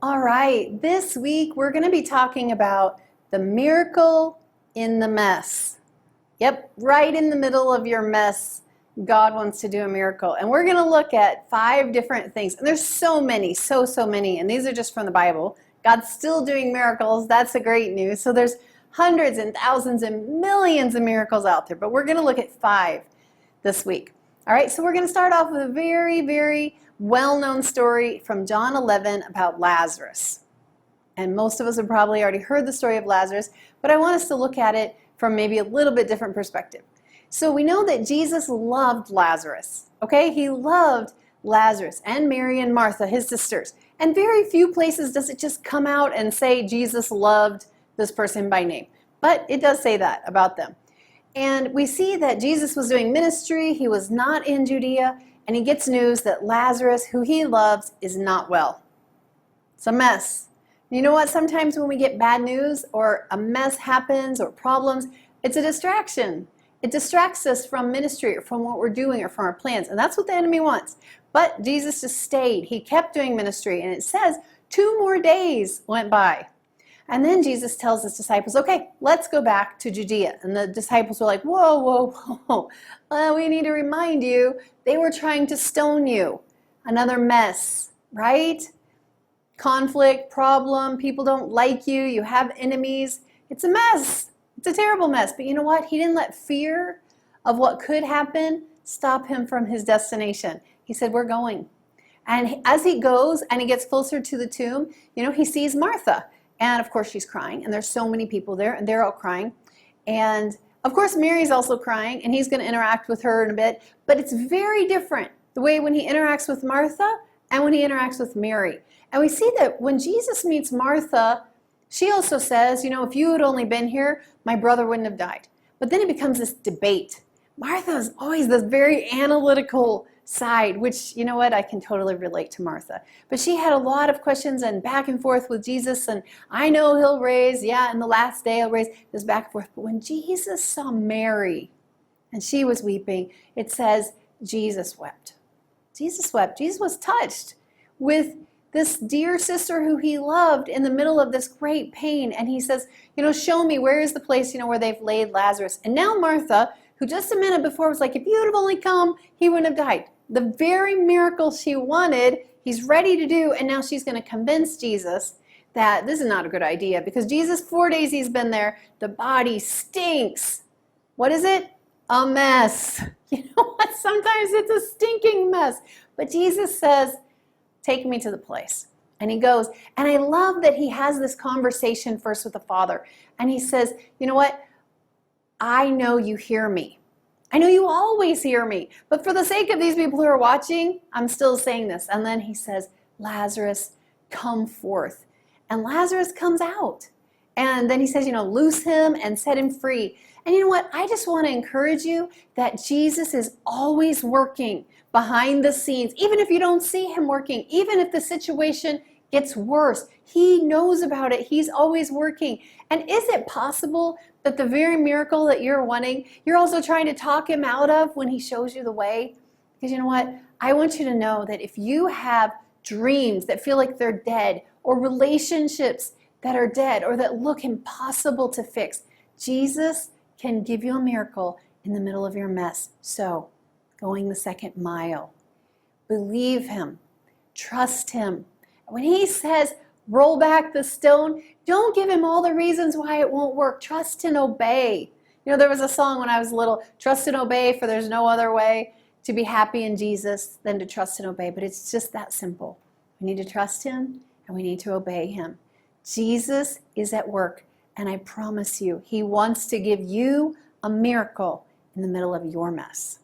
All right, this week we're going to be talking about the miracle in the mess. Yep, right in the middle of your mess, God wants to do a miracle. And we're going to look at 5 different things. And there's so many, so many. And these are just from the Bible. God's still doing miracles. That's the great news. So there's hundreds and thousands and millions of miracles out there. But we're going to look at 5 this week. All right, so we're going to start off with a very well-known story from John 11 about Lazarus. And most of us have probably already heard the story of Lazarus, but I want us to look at it from maybe a little bit different perspective. So we know that Jesus loved Lazarus, okay? He loved Lazarus and Mary and Martha, his sisters. And very few places does it just come out and say Jesus loved this person by name. But it does say that about them. And we see that Jesus was doing ministry. He was not in Judea. And he gets news that Lazarus, who he loves, is not well. It's a mess. You know what? Sometimes when we get bad news or a mess happens or problems, it's a distraction. It distracts us from ministry or from what we're doing or from our plans. And that's what the enemy wants. But Jesus just stayed. He kept doing ministry. And it says 2 more days went by. And then Jesus tells his disciples, okay, let's go back to Judea. And the disciples were like, whoa. We need to remind you, they were trying to stone you. Another mess, right? Conflict, problem, people don't like you, you have enemies. It's a mess. It's a terrible mess. But you know what? He didn't let fear of what could happen stop him from his destination. He said, we're going. And as he goes and he gets closer to the tomb, he sees Martha. And of course she's crying, and there's so many people there, and they're all crying. And of course Mary's also crying, and he's going to interact with her in a bit. But it's very different, the way when he interacts with Martha and when he interacts with Mary. And we see that when Jesus meets Martha, she also says, if you had only been here, my brother wouldn't have died. But then it becomes this debate. Martha is always this very analytical side, which, I can totally relate to Martha. But she had a lot of questions and back and forth with Jesus, and I know he'll raise, in the last day he'll raise, this back and forth. But when Jesus saw Mary, and she was weeping, it says Jesus wept. Jesus wept. Jesus was touched with this dear sister who he loved in the middle of this great pain. And he says, show me, where is the place, where they've laid Lazarus? And now Martha, who just a minute before was like, if you would have only come, he wouldn't have died. The very miracle she wanted, he's ready to do, and now she's going to convince Jesus that this is not a good idea, because Jesus, 4 days he's been there, the body stinks. What is it? A mess. You know what? Sometimes it's a stinking mess. But Jesus says, take me to the place. And he goes, and I love that he has this conversation first with the Father. And he says, you know what? I know you hear me. I know you always hear me. But for the sake of these people who are watching, I'm still saying this. And then he says, Lazarus, come forth. And Lazarus comes out. And then he says, loose him and set him free. And you know what? I just want to encourage you that Jesus is always working behind the scenes. Even if you don't see him working, even if the situation gets worse, he knows about it. He's always working. And is it possible that the very miracle that you're wanting, you're also trying to talk him out of when he shows you the way? Because you know what? I want you to know that if you have dreams that feel like they're dead, or relationships that are dead, or that look impossible to fix, Jesus can give you a miracle in the middle of your mess. So, going the second mile. Believe him. Trust him. When he says, roll back the stone, don't give him all the reasons why it won't work. Trust and obey. There was a song when I was little, trust and obey, for there's no other way to be happy in Jesus than to trust and obey. But it's just that simple. We need to trust him and we need to obey him. Jesus is at work, and I promise you, he wants to give you a miracle in the middle of your mess.